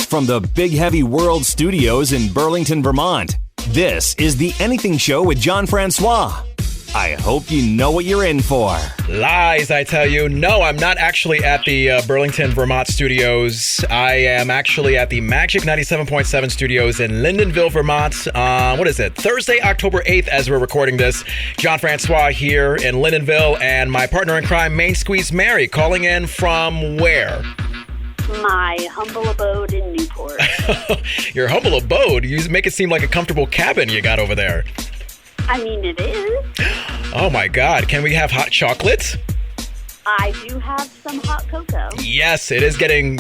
from the Big Heavy World Studios in Burlington, Vermont. This is The Anything Show with John Francois. I hope you know what you're in for. Lies, I tell you. No, I'm not actually at the Burlington, Vermont studios. I am actually at the Magic 97.7 studios in Lyndonville, Vermont. What is it? Thursday, October 8th, as we're recording this. John Francois here in Lyndonville, and my partner in crime, Main Squeeze Mary, calling in from where? My humble abode in Newport. Your humble abode? You make it seem like a comfortable cabin you got over there. I mean, it is. Oh my God. Can we have hot chocolate? I do have some hot cocoa. Yes, it is getting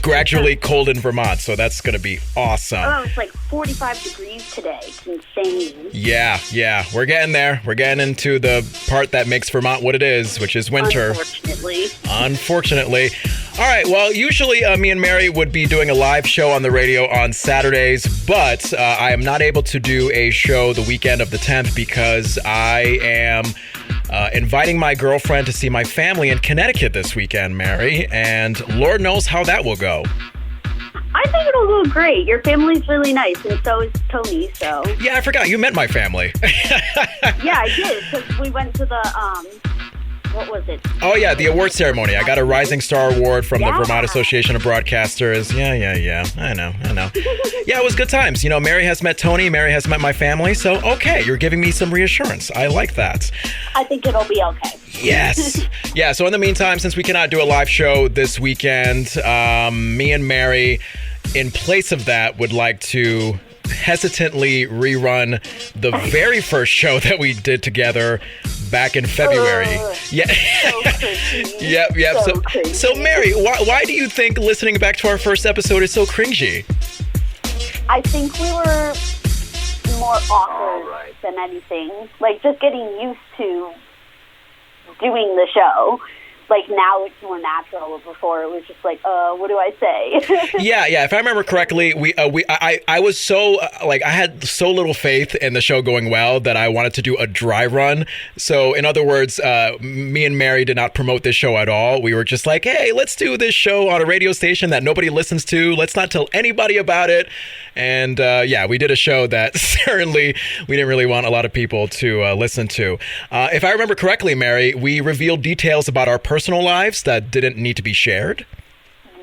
gradually cold in Vermont, so that's going to be awesome. Oh, it's like 45 degrees today. It's insane. Yeah. We're getting there. We're getting into the part that makes Vermont what it is, which is winter. Unfortunately. All right, well, usually me and Mary would be doing a live show on the radio on Saturdays, but I am not able to do a show the weekend of the 10th because I am inviting my girlfriend to see my family in Connecticut this weekend, Mary, and Lord knows how that will go. I think it'll go great. Your family's really nice, and so is Tony, so... Yeah, I forgot. You met my family. Yeah, I did, because we went to the, what was it? Oh, yeah, the award ceremony. I got a Rising Star Award from the Vermont Association of Broadcasters. Yeah. I know. Yeah, it was good times. You know, Mary has met Tony. Mary has met my family. So, okay, you're giving me some reassurance. I like that. I think it'll be okay. Yes. Yeah, so in the meantime, since we cannot do a live show this weekend, me and Mary, in place of that, would like to hesitantly rerun the very first show that we did together back in February. Yeah. So cringy. Yep. So Mary, why do you think listening back to our first episode is so cringy? I think we were more awkward than anything. Like, just getting used to doing the show. Like, now it's more natural. Before it was just like, what do I say? Yeah. If I remember correctly, I was so I had so little faith in the show going well that I wanted to do a dry run. So, in other words, me and Mary did not promote this show at all. We were just like, hey, let's do this show on a radio station that nobody listens to. Let's not tell anybody about it. And we did a show that certainly we didn't really want a lot of people to listen to. If I remember correctly, Mary, we revealed details about our personal lives that didn't need to be shared.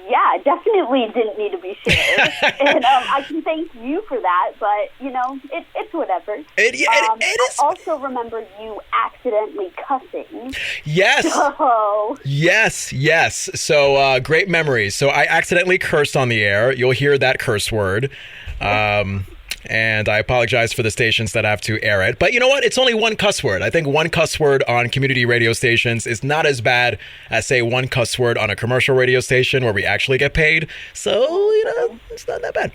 Yeah, definitely didn't need to be shared. And I can thank you for that, but, you know, it's whatever. It is. I also remember you accidentally cussing. Yes. So. Yes. So, great memories. So, I accidentally cursed on the air. You'll hear that curse word. And I apologize for the stations that have to air it. But you know what? It's only one cuss word. I think one cuss word on community radio stations is not as bad as, say, one cuss word on a commercial radio station where we actually get paid. So, you know, it's not that bad.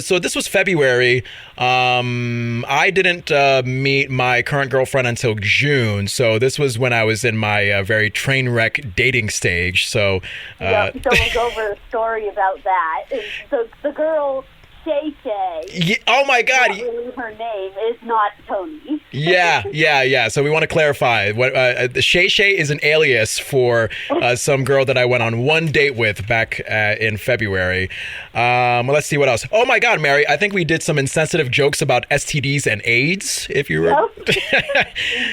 So this was February. I didn't meet my current girlfriend until June. So this was when I was in my very train wreck dating stage. So, so we'll go over a story about that. So the girl... Shay. Yeah, oh my God! Not really her name is not Tony. Yeah. So we want to clarify what Shay is an alias for some girl that I went on one date with back in February. Let's see what else. Oh my God, Mary! I think we did some insensitive jokes about STDs and AIDS. If you were,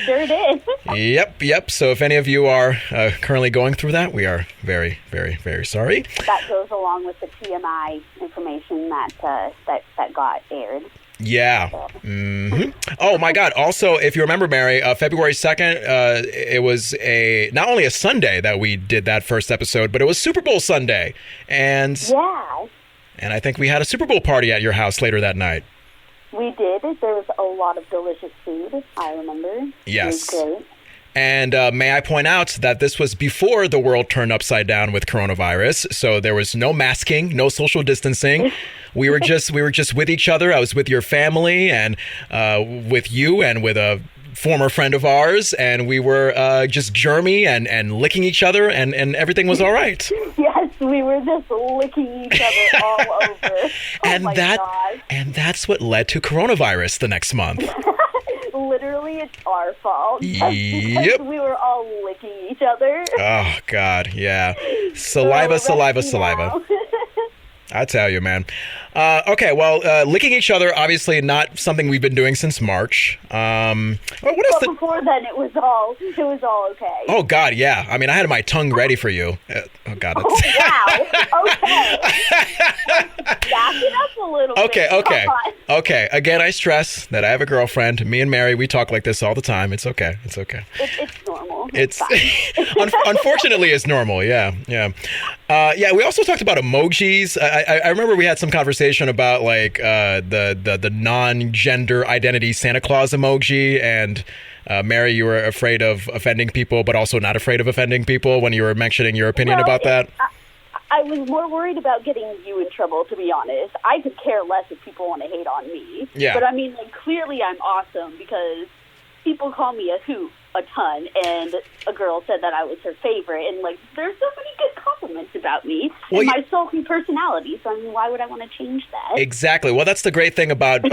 sure did. Yep. So if any of you are currently going through that, we are very, very, very sorry. That goes along with the TMI information that got aired. Yeah. Mm-hmm. Oh my God. Also, if you remember, Mary, February 2nd, it was not only a Sunday that we did that first episode, but it was Super Bowl Sunday. And I think we had a Super Bowl party at your house later that night. We did. There was a lot of delicious food, I remember. Yes. It was great. And may I point out that this was before the world turned upside down with coronavirus. So there was no masking, no social distancing. We were just with each other. I was with your family and with you and with a former friend of ours. And we were just germy and licking each other and everything was all right. Yes, we were just licking each other all over. And that's what led to coronavirus the next month. Literally, it's our fault. Yep. We were all licking each other. Oh, God, yeah. Saliva. I tell you, man. Okay, well, licking each other, obviously not something we've been doing since March. What else? Before then, it was all okay. Oh God, yeah. I mean, I had my tongue ready for you. Oh God. Oh wow. Okay. Back it up a little bit. Okay. Again, I stress that I have a girlfriend. Me and Mary, we talk like this all the time. It's okay. It's normal. It's unfortunately it's normal. Yeah. We also talked about emojis. I remember we had some conversation about like the non-gender identity Santa Claus emoji, and Mary, you were afraid of offending people, but also not afraid of offending people when you were mentioning your opinion about that. I was more worried about getting you in trouble, to be honest. I could care less if people want to hate on me. Yeah. But I mean, like, clearly I'm awesome because people call me a hoot a ton, and a girl said that I was her favorite, and like there's so many good compliments about me and my sulky personality, so I mean, why would I want to change that? Exactly. Well, that's the great thing about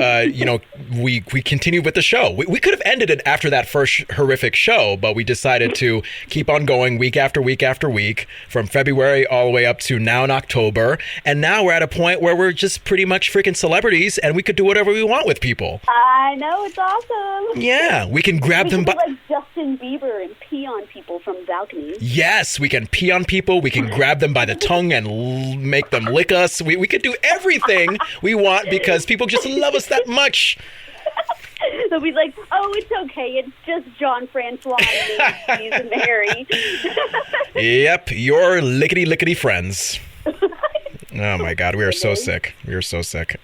we continued with the show. We could have ended it after that first horrific show, but we decided to keep on going week after week after week from February all the way up to now in October, and now we're at a point where we're just pretty much freaking celebrities, and we could do whatever we want with people. I know, it's awesome. Yeah, we can grab them by Justin Bieber and pee on people from balconies. Yes, we can pee on people. We can grab them by the tongue and make them lick us. We could do everything we want because people just love us that much. They'll be like, oh, it's okay. It's just John Francois and Mary. Yep, your lickety friends. Oh my God, we are so sick. We are so sick.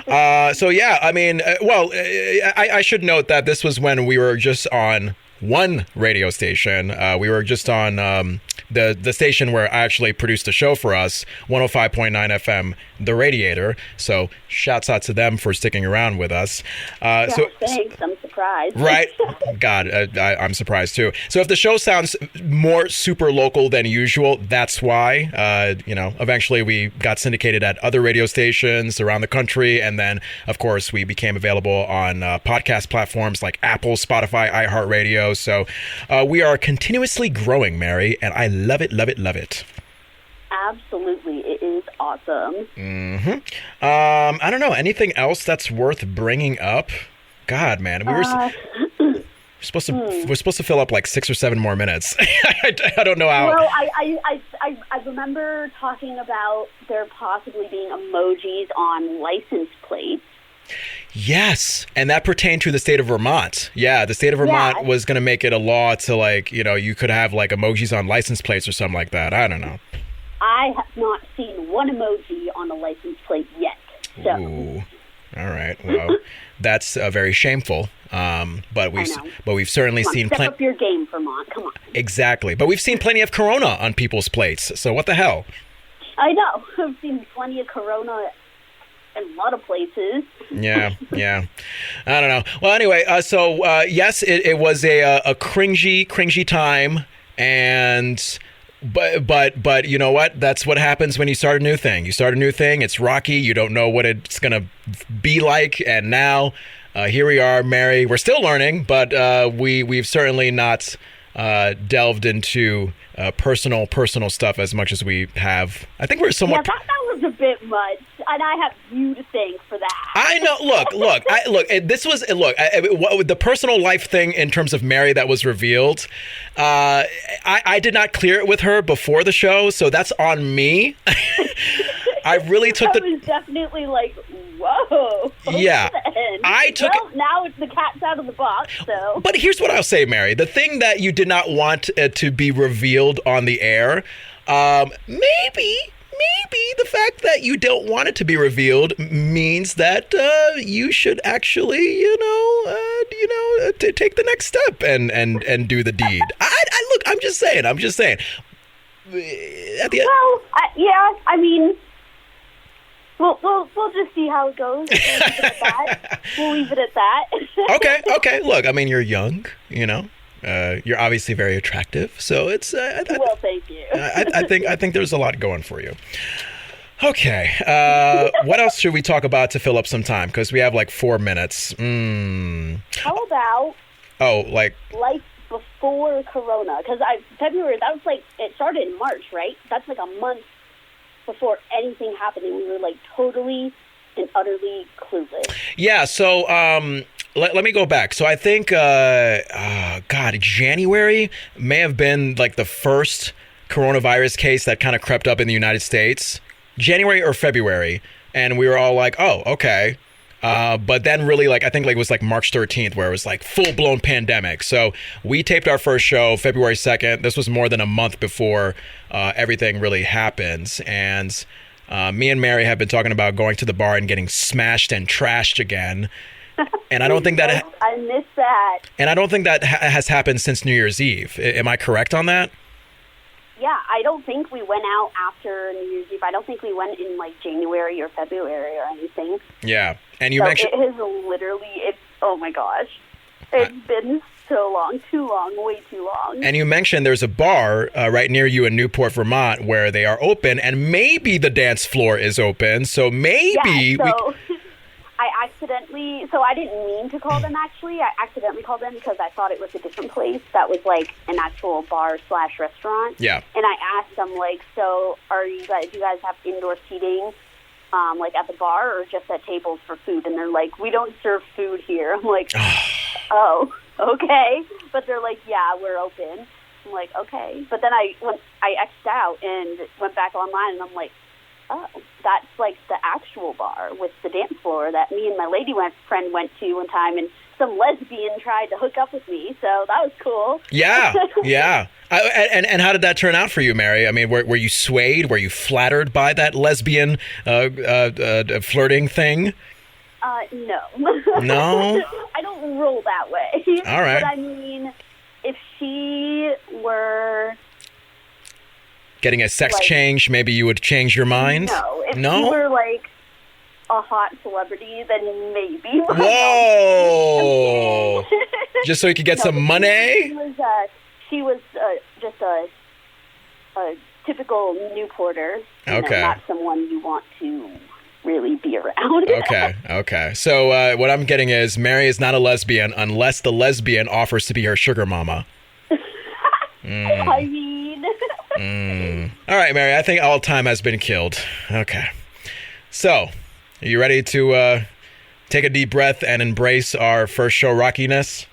So yeah, I mean, I should note that this was when we were just on one radio station. We were just on the station where I actually produced the show for us, 105.9 FM, The Radiator. So shouts out to them for sticking around with us. Thanks. I'm surprised. Right? God, I'm surprised too. So if the show sounds more super local than usual, that's why. Eventually we got syndicated at other radio stations around the country. And then, of course, we became available on podcast platforms like Apple, Spotify, iHeartRadio. So we are continuously growing, Mary, and I love it, love it, love it. Absolutely. It is awesome. Mm-hmm. I don't know. Anything else that's worth bringing up? God, man. We're supposed to fill up like 6 or 7 more minutes. I don't know how. Well, I remember talking about there possibly being emojis on license plates. Yes, and that pertained to the state of Vermont. Yeah, the state of Vermont was going to make it a law to like, you could have like emojis on license plates or something like that. I don't know. I have not seen one emoji on a license plate yet. So. Ooh. All right. Well, that's very shameful. But we've certainly seen plenty. Step up your game, Vermont. Come on. Exactly. But we've seen plenty of Corona on people's plates. So what the hell? I know. I've seen plenty of Corona in a lot of places. Yeah. I don't know. Well, anyway, yes, it was a cringy time, and but you know what? That's what happens when you start a new thing. You start a new thing. It's rocky. You don't know what it's gonna be like, and now here we are, Mary. We're still learning, but we've certainly not delved into personal stuff as much as we have. I think we're somewhat. Yeah, that was a bit much, and I have you to thank for that. I know. Look. This was the personal life thing in terms of Mary that was revealed. I did not clear it with her before the show, so that's on me. I really took I was definitely like, whoa. Yeah. I took now it's the cat's out of the box, so. But here's what I'll say, Mary. The thing that you did not want to be revealed on the air, maybe the fact that you don't want it to be revealed means that you should actually, take the next step and do the deed. Look, I'm just saying. At the end. Well, I mean, we'll just see how it goes. We'll leave it at that. Okay. Look, I mean, you're young, you're obviously very attractive, so it's. Well, thank you. I think there's a lot going for you. Okay, what else should we talk about to fill up some time? Because we have like 4 minutes. How about? Like before Corona, because February, that was like, it started in March, right? That's like a month before anything happened, and we were like totally and utterly clueless. Yeah, so let me go back. So I think, January may have been like the first coronavirus case that kind of crept up in the United States. January or February. And we were all like, oh, okay. But then really, like, I think like it was like March 13th where it was like full-blown pandemic. So we taped our first show February 2nd. This was more than a month before everything really happened. And me and Mary have been talking about going to the bar and getting smashed and trashed again. And I don't think that... I miss that. And I don't think that has happened since New Year's Eve. Am I correct on that? Yeah, I don't think we went out after New Year's Eve. I don't think we went in like January or February or anything. Yeah, and you so mentioned... It has literally, oh my gosh. It's been so long, too long, way too long. And you mentioned there's a bar right near you in Newport, Vermont, where they are open, and maybe the dance floor is open, so maybe... Yeah, so I didn't mean to call them actually. I accidentally called them because I thought it was a different place that was like an actual bar/restaurant. Yeah. And I asked them like, so do you guys have indoor seating like at the bar or just at tables for food? And they're like, we don't serve food here. I'm like, oh, okay. But they're like, yeah, we're open. I'm like, okay. But then I X'd out and went back online and I'm like, oh, that's like the actual bar with the dance floor that me and my lady friend went to one time, and some lesbian tried to hook up with me, so that was cool. Yeah, yeah. And how did that turn out for you, Mary? I mean, were you swayed? Were you flattered by that lesbian flirting thing? No. No? I don't roll that way. All right. But I mean, if she were... getting a sex change, maybe you would change your mind? No. If you were like a hot celebrity, then maybe. Whoa! Just so you could get some money? She was just a typical Newporter. Okay. Not someone you want to really be around. Okay. So what I'm getting is Mary is not a lesbian unless the lesbian offers to be her sugar mama. I mean... All right, Mary, I think all time has been killed. Okay. So, are you ready to take a deep breath and embrace our first show rockiness?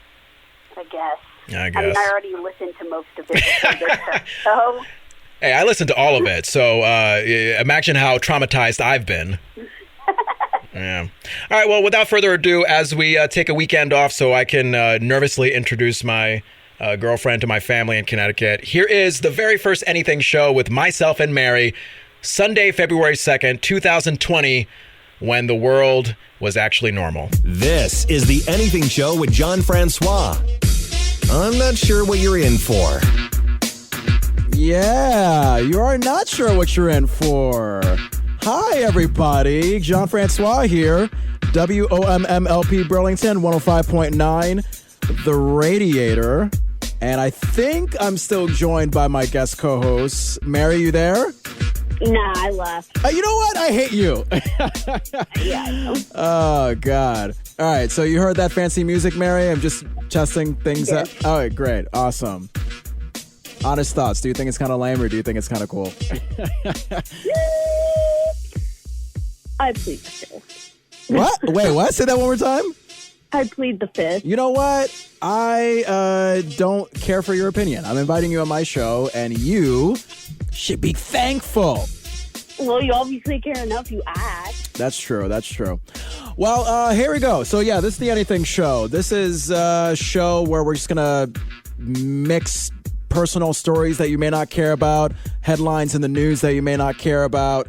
I guess. I mean, I already listened to most of it. So. Hey, I listened to all of it, so imagine how traumatized I've been. Yeah. All right, well, without further ado, as we take a weekend off so I can nervously introduce my girlfriend to my family in Connecticut, here is the very first Anything show with myself and Mary, Sunday, February 2nd, 2020, when the world was actually normal. This is the Anything Show with John Francois. I'm not sure what you're in for. Yeah, you are not sure what you're in for. Hi, everybody. John Francois here. WOMMLP Burlington 105.9, The Radiator. And I think I'm still joined by my guest co-host. Mary, you there? Nah, I left. You know what? I hate you. Yeah, I know. Oh, God. All right, so you heard that fancy music, Mary? I'm just testing things out. All right, great. Awesome. Honest thoughts. Do you think it's kind of lame or do you think it's kind of cool? I plead the fifth. What? Wait, what? Say that one more time? I plead the fifth. You know what? I don't care for your opinion. I'm inviting you on my show, and you should be thankful. Well, you obviously care enough. You ask. That's true. Well, here we go. So, yeah, this is the Anything show. This is a show where we're just going to mix personal stories that you may not care about, headlines in the news that you may not care about,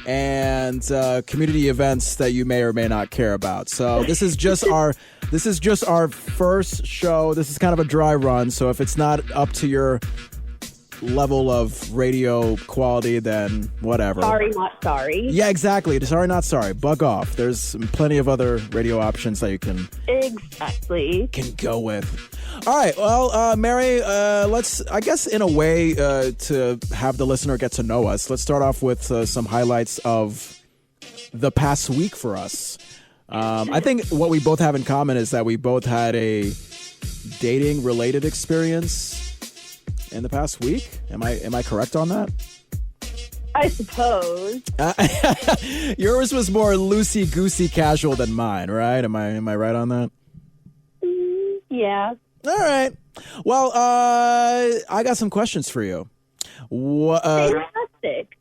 and community events that you may or may not care about. So this is just our first show. This is kind of a dry run. So if it's not up to your level of radio quality, then whatever. Sorry, not sorry. Yeah, exactly. Sorry, not sorry. Bug off. There's plenty of other radio options that you can go with. All right. Well, Mary, let's, I guess in a way to have the listener get to know us, let's start off with some highlights of the past week for us. I think what we both have in common is that we both had a dating related experience in the past week. Am I correct on that? I suppose. Yours was more loosey-goosey casual than mine, right? Am I right on that? Yeah. All right. Well, I got some questions for you. Fantastic.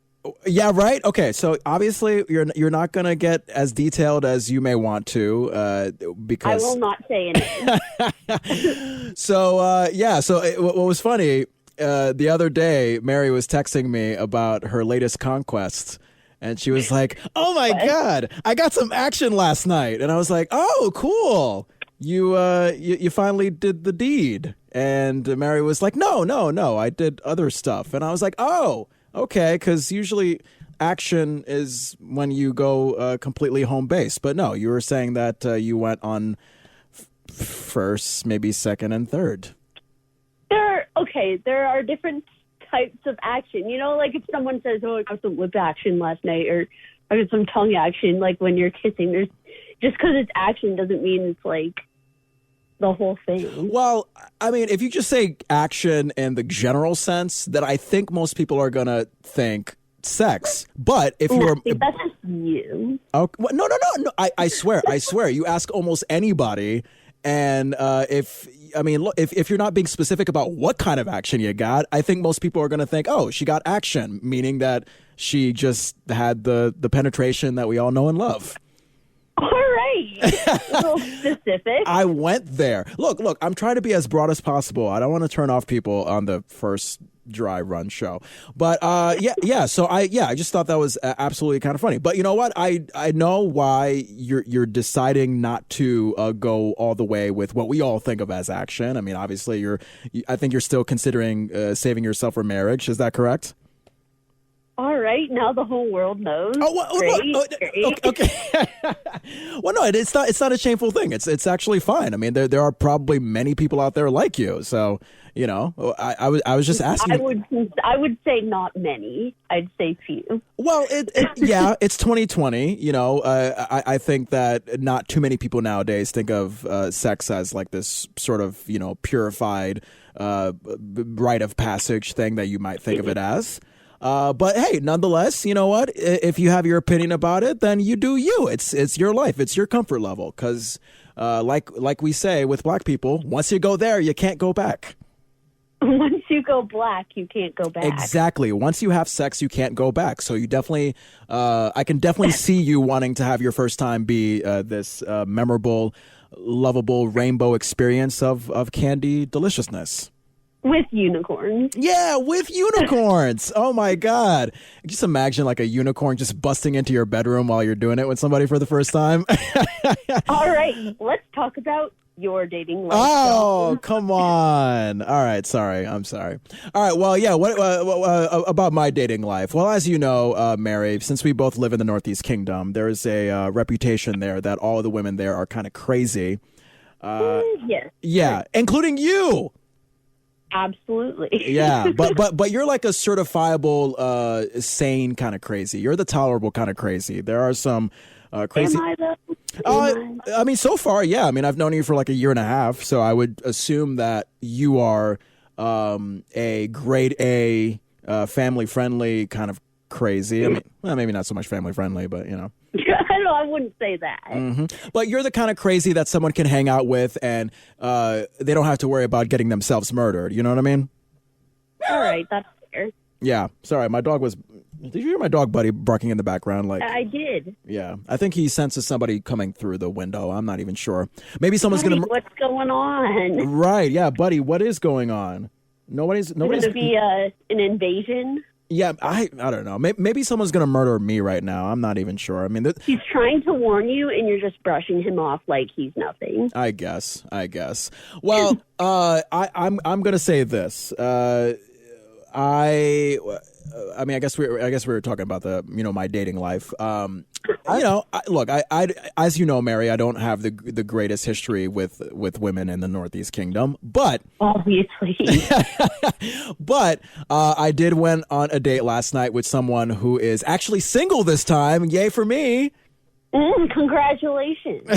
Yeah, right. Okay, so obviously you're not gonna get as detailed as you may want to, because I will not say anything. So what was funny the other day, Mary was texting me about her latest conquest, and she was like, "Oh my God, I got some action last night," and I was like, "Oh, cool, you finally did the deed." And Mary was like, "No, I did other stuff," and I was like, "Oh." Okay, because usually action is when you go completely home base. But no, you were saying that you went on first, maybe second, and third. There are different types of action. You know, like if someone says, "Oh, I got some lip action last night," or "I got some tongue action," like when you're kissing, there's just because it's action doesn't mean it's like the whole thing. Well, I mean, if you just say action in the general sense, that I think most people are gonna think sex. But if you're that's just you. Okay, well, no. I swear. You ask almost anybody, and if you're not being specific about what kind of action you got, I think most people are gonna think, oh, she got action, meaning that she just had the penetration that we all know and love. All right. A little specific. I went there. Look, I'm trying to be as broad as possible. I don't want to turn off people on the first dry run show. But yeah. So I just thought that was absolutely kind of funny. But you know what? I know why you're deciding not to go all the way with what we all think of as action. I mean, obviously I think you're still considering saving yourself for marriage. Is that correct? All right, now the whole world knows. Oh, well, Great. okay. Well, no, it's not a shameful thing. It's actually fine. I mean, there are probably many people out there like you. So, you know, I was just asking. I would say not many. I'd say few. Well, it's 2020. You know, I think that not too many people nowadays think of sex as like this sort of, you know, purified rite of passage thing that you might think of it as. But hey, nonetheless, you know what? If you have your opinion about it, then you do you. It's your life. It's your comfort level. Because like we say with black people, once you go there, you can't go back. Once you go black, you can't go back. Exactly. Once you have sex, you can't go back. So you definitely, I can definitely see you wanting to have your first time be this memorable, lovable rainbow experience of candy deliciousness. With unicorns. Yeah, with unicorns. Oh my God. Just imagine like a unicorn just busting into your bedroom while you're doing it with somebody for the first time. All right, let's talk about your dating life. Oh, come on. All right, sorry. I'm sorry. All right, well, yeah, what about my dating life? Well, as you know, Mary, since we both live in the Northeast Kingdom, there is a reputation there that all of the women there are kind of crazy. Yes. Yeah, including you. Absolutely. Yeah, but you're like a certifiable sane kind of crazy. You're the tolerable kind of crazy. There are some crazy. Am I though? I mean, so far, yeah. I mean, I've known you for like a year and a half, so I would assume that you are a grade A, family friendly kind of crazy. I mean, well, maybe not so much family friendly, but you know. I wouldn't say that. Mm-hmm. But you're the kind of crazy that someone can hang out with and they don't have to worry about getting themselves murdered. You know what I mean? All right, that's fair. Yeah. Sorry, my dog was... Did you hear my dog Buddy barking in the background? Like, I did. Yeah. I think he senses somebody coming through the window. I'm not even sure. Maybe someone's Buddy, going to... what's going on? Right. Yeah, Buddy, what is going on? Nobody's... Going to be an invasion? Yeah, I don't know. Maybe someone's going to murder me right now. I'm not even sure. I mean, he's trying to warn you, and you're just brushing him off like he's nothing. I guess. Well, I'm going to say this. I mean, I guess we were talking about my dating life. Look, I as you know, Mary, I don't have the greatest history with women in the Northeast Kingdom, but obviously, but I did went on a date last night with someone who is actually single this time. Yay for me! Congratulations.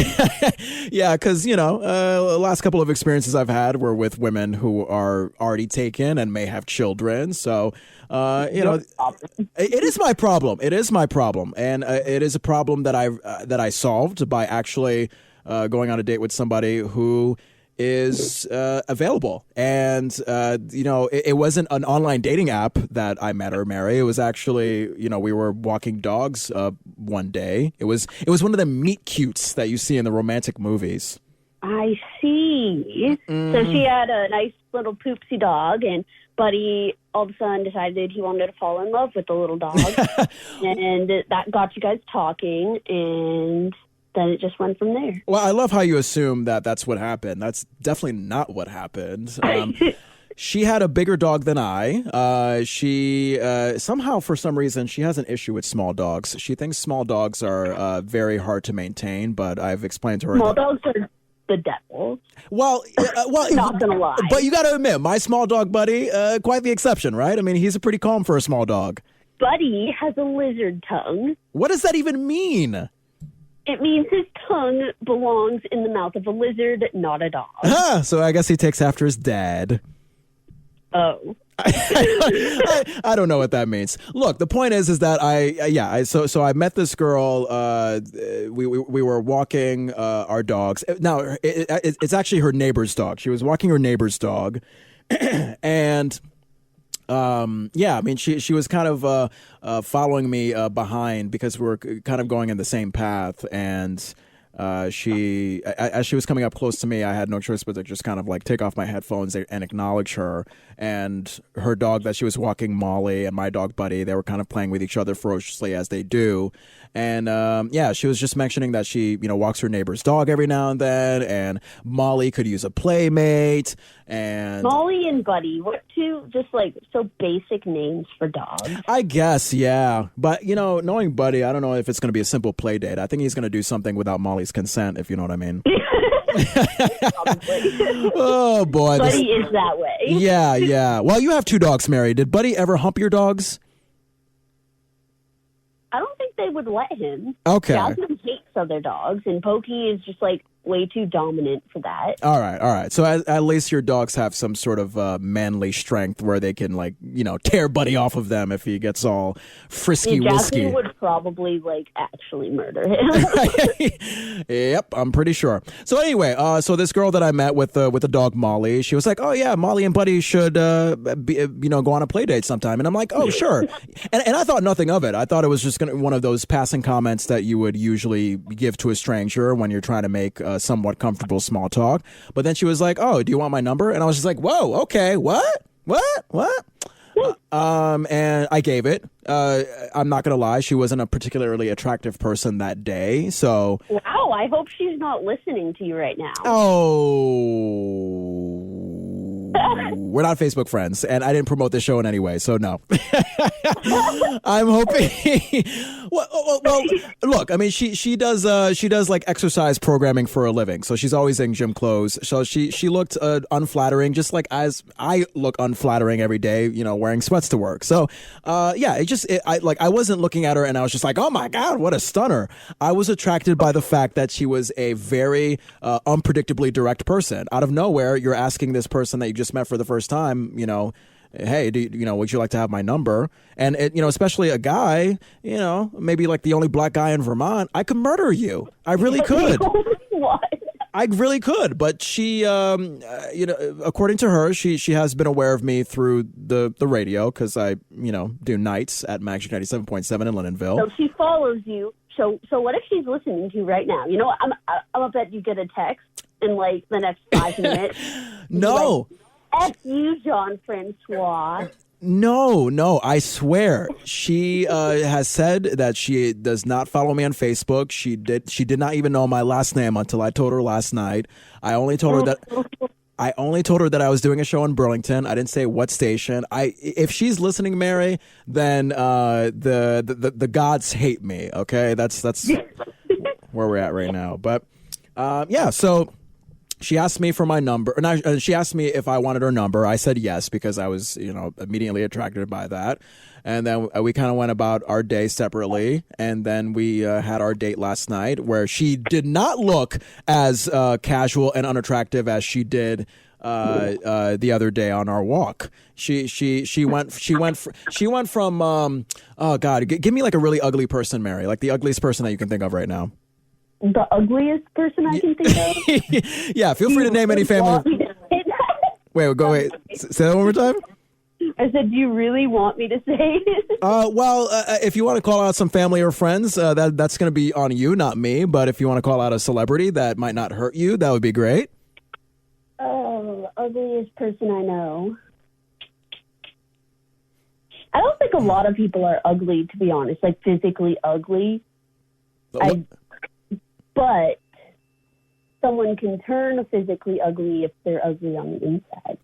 Yeah, because, the last couple of experiences I've had were with women who are already taken and may have children. So, it is my problem. It is my problem. And it is a problem that I solved by actually going on a date with somebody who is available. And, it wasn't an online dating app that I met her, Mary. It was actually, we were walking dogs one day. It was one of the meet cutes that you see in the romantic movies. I see. Mm-hmm. So she had a nice little poopsie dog, and Buddy all of a sudden decided he wanted to fall in love with the little dog. And that got you guys talking, and then it just went from there. Well, I love how you assume that that's what happened. That's definitely not what happened. She had a bigger dog than I. She somehow, for some reason, she has an issue with small dogs. She thinks small dogs are very hard to maintain, but I've explained to her small dogs are the devil. Well, not gonna lie. But you got to admit, my small dog Buddy, quite the exception, right? I mean, he's pretty calm for a small dog. Buddy has a lizard tongue. What does that even mean? It means his tongue belongs in the mouth of a lizard, not a dog. So I guess he takes after his dad. Oh. I don't know what that means. Look, the point is that I met this girl. We were walking our dogs. Now it's actually her neighbor's dog. She was walking her neighbor's dog, and I mean she was kind of following me behind because we were kind of going in the same path, and as she was coming up close to me, I had no choice but to just kind of like take off my headphones and acknowledge her. And her dog that she was walking, Molly, and my dog Buddy, they were kind of playing with each other ferociously as they do. And she was just mentioning that she walks her neighbor's dog every now and then, and Molly could use a playmate. And Molly and Buddy, what two just like so basic names for dogs? I guess, yeah. But knowing Buddy, I don't know if it's going to be a simple play date. I think he's going to do something without Molly's consent, if you know what I mean. Oh boy, Buddy is that way. Yeah. Well, you have two dogs, Mary. Did Buddy ever hump your dogs? I don't think they would let him. Okay. Jasmine hates other dogs, and Pokey is just like way too dominant for that. All right. So at least your dogs have some sort of manly strength where they can tear Buddy off of them if he gets all frisky, whisky. Jasmine would probably actually murder him. Yep, I'm pretty sure. So anyway, so this girl that I met with the dog Molly, she was like, "Oh yeah, Molly and Buddy should go on a play date sometime." And I'm like, "Oh sure," and I thought nothing of it. I thought it was just one of those passing comments that you would usually give to a stranger when you're trying to make somewhat comfortable small talk. But then she was like, "Oh, do you want my number?" And I was just like, "Whoa, okay, what?" And I gave it. I'm not gonna lie, she wasn't a particularly attractive person that day. So wow, I hope she's not listening to you right now. Oh, we're not Facebook friends, and I didn't promote this show in any way, so no. I'm hoping. Well, look, I mean, she does like exercise programming for a living, so she's always in gym clothes. So she looked unflattering, just like as I look unflattering every day, wearing sweats to work. So I wasn't looking at her and I was just like, oh my God, what a stunner. I was attracted by the fact that she was a very unpredictably direct person. Out of nowhere, you're asking this person that you just met for the first time, hey, would you like to have my number? And especially a guy, maybe like the only black guy in Vermont, I could murder you. I really could. What? I really could, but she, according to her, she has been aware of me through the radio because I, do nights at Magic 97.7 in Lindenville. So she follows you. So what if she's listening to you right now? I'm gonna bet you get a text in like the next 5 minutes. No. F you, John Francois. No, I swear. She has said that she does not follow me on Facebook. She did not even know my last name until I told her last night. I only told her that I was doing a show in Burlington. I didn't say what station. If she's listening, Mary, then the gods hate me. Okay, that's where we're at right now. But so she asked me for my number. She asked me if I wanted her number. I said yes because I was, immediately attracted by that. And then we kind of went about our day separately. And then we had our date last night, where she did not look as casual and unattractive as she did the other day on our walk. She went from oh God, give me like a really ugly person, Mary, like the ugliest person that you can think of right now. The ugliest person I can think of? Yeah, feel free to name any family. Wait. Say that one more time. I said, do you really want me to say it? Well, if you want to call out some family or friends, that's going to be on you, not me. But if you want to call out a celebrity that might not hurt you, that would be great. Oh, ugliest person I know. I don't think a lot of people are ugly, to be honest, like physically ugly. But someone can turn physically ugly if they're ugly on the inside.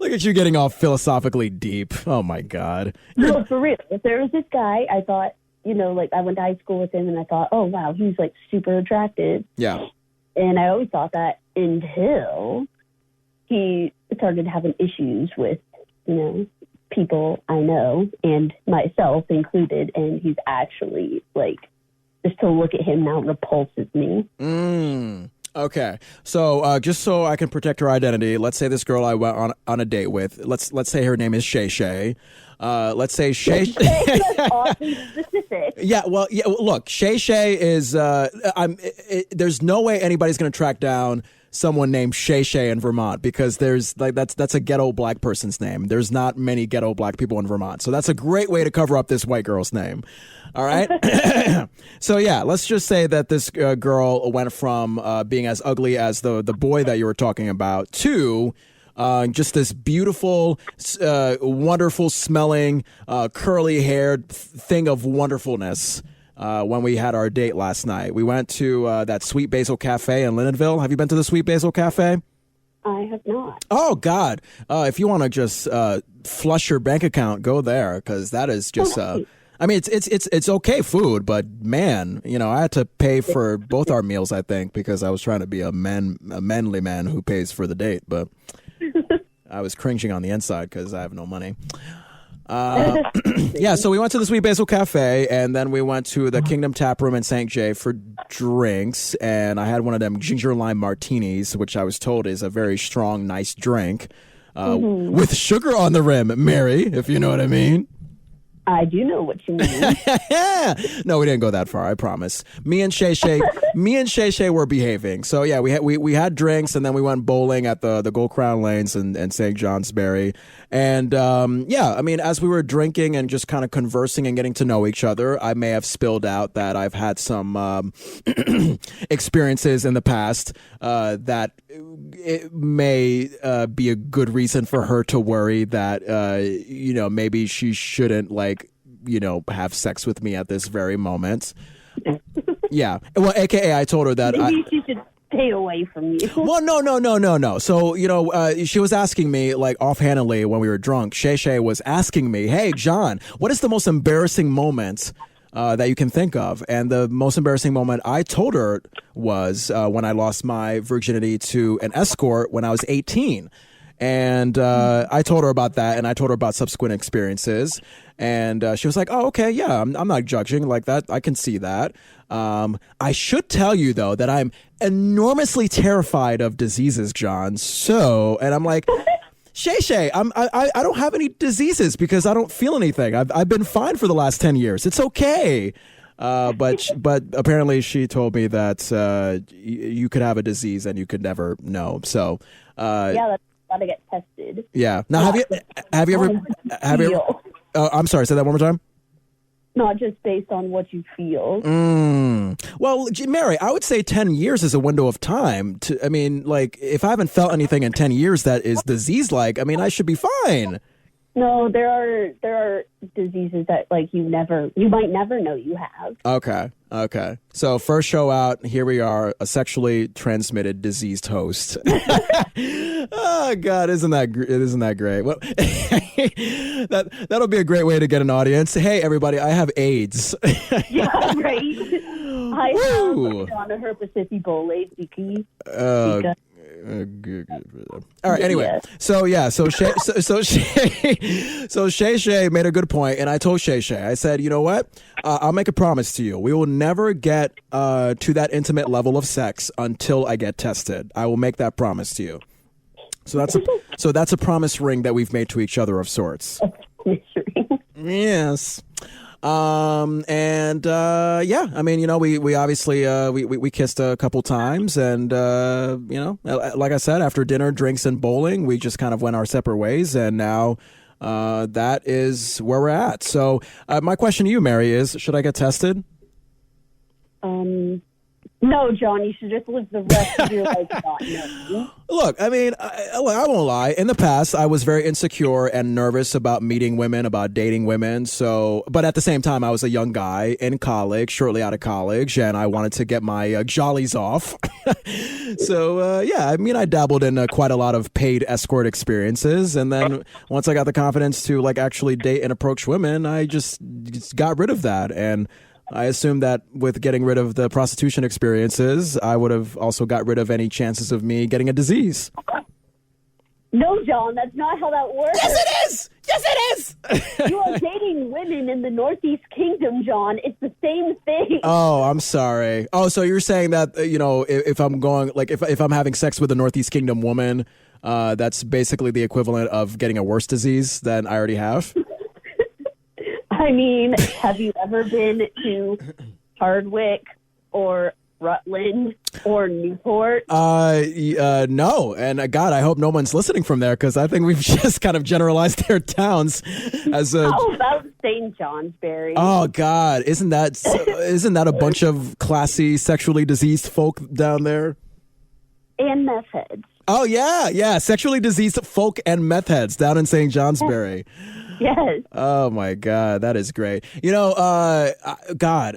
Look at you getting all philosophically deep. Oh, my God. No, for real. If there was this guy, I thought, I went to high school with him, and I thought, oh, wow, he's, like, super attractive. Yeah. And I always thought that until he started having issues with, people I know, and myself included, and he's actually, like, just to look at him now repulses me. Okay. So just so I can protect her identity, let's say this girl I went on a date with, let's say her name is Shay. Let's say Shay. That's awfully specific. Yeah. Well, look, Shay is. There's no way anybody's going to track down someone named Shay in Vermont, because there's that's a ghetto black person's name. There's not many ghetto black people in Vermont, so that's a great way to cover up this white girl's name. All right. So yeah, let's just say that this girl went from being as ugly as the boy that you were talking about to just this beautiful, wonderful smelling, curly haired thing of wonderfulness. When we had our date last night, we went to that Sweet Basil Cafe in Lindenville. Have you been to the Sweet Basil Cafe? I have not. Oh God! If you want to just flush your bank account, go there, because that is just. I mean, it's okay food, but man, I had to pay for both our meals, I think, because I was trying to be a manly man who pays for the date, but I was cringing on the inside because I have no money. Yeah, so we went to the Sweet Basil Cafe, and then we went to the Kingdom Tap Room in St. Jay for drinks, and I had one of them ginger lime martinis, which I was told is a very strong, nice drink, with sugar on the rim, Mary, if you know what I mean. I do know what you mean. No, we didn't go that far, I promise. Me and Shay were behaving. So yeah, we had drinks, and then we went bowling at the Gold Crown Lanes and St. Johnsbury. And yeah, I mean, as we were drinking and just kind of conversing and getting to know each other, I may have spilled out that I've had some experiences in the past that it may be a good reason for her to worry that maybe she shouldn't have sex with me at this very moment. Yeah. Well, AKA I told her that maybe she should stay away from you. Well, no. So, she was asking me, like, offhandedly when we were drunk, Shay was asking me, hey, John, what is the most embarrassing moment that you can think of? And the most embarrassing moment I told her was when I lost my virginity to an escort when I was 18. And I told her about that, and I told her about subsequent experiences. And she was like, oh, okay, yeah, I'm not judging like that. I can see that. I should tell you, though, that I'm enormously terrified of diseases, John. So, and I'm like, Shay, I don't have any diseases because I don't feel anything. I've been fine for the last 10 years. It's okay. But apparently she told me that you could have a disease and you could never know. So yeah, that's got to get tested. Yeah. Now, have you ever? I'm sorry. Say that one more time. Not just based on what you feel. Well, Mary, I would say 10 years is a window of time. If I haven't felt anything in 10 years that is disease-like, I mean, I should be fine. No, there are diseases that you might never know you have. Okay. Okay. So first show out, here we are, a sexually transmitted diseased host. Oh God, isn't that great? Well, that'll be a great way to get an audience. Hey everybody, I have AIDS. Yeah, right. I have Donna Herpes Ebola, Zika. All right. Anyway, Yes. so Shay made a good point, and I told Shay, I said, you know what? I'll make a promise to you. We will never get to that intimate level of sex until I get tested. I will make that promise to you. So that's a promise ring that we've made to each other of sorts. Yes. Yeah, I mean, we obviously, we kissed a couple times and, like I said, after dinner, drinks and bowling, we just kind of went our separate ways. And now, that is where we're at. So, my question to you, Mary, is, should I get tested? No, John, you should just live the rest of your life not knowing. Look, I mean, I won't lie. In the past, I was very insecure and nervous about meeting women, about dating women. So, but at the same time, I was a young guy in college, shortly out of college, and I wanted to get my jollies off. So, yeah, I mean, I dabbled in quite a lot of paid escort experiences. And then once I got the confidence to actually date and approach women, I just got rid of that. And I assume that with getting rid of the prostitution experiences, I would have also got rid of any chances of me getting a disease. No, John, that's not how that works. Yes, it is! Yes, it is! You are dating women in the Northeast Kingdom, John. It's the same thing. Oh, I'm sorry. Oh, so you're saying that, if I'm going, if I'm having sex with a Northeast Kingdom woman, that's basically the equivalent of getting a worse disease than I already have? I mean, have you ever been to Hardwick or Rutland or Newport? No. And God, I hope no one's listening from there because I think we've just kind of generalized their towns as a. How about St. Johnsbury? Oh God, isn't that a bunch of classy, sexually diseased folk down there? And meth heads. Oh yeah, sexually diseased folk and meth heads down in St. Johnsbury. Yes. Oh my God, that is great. God,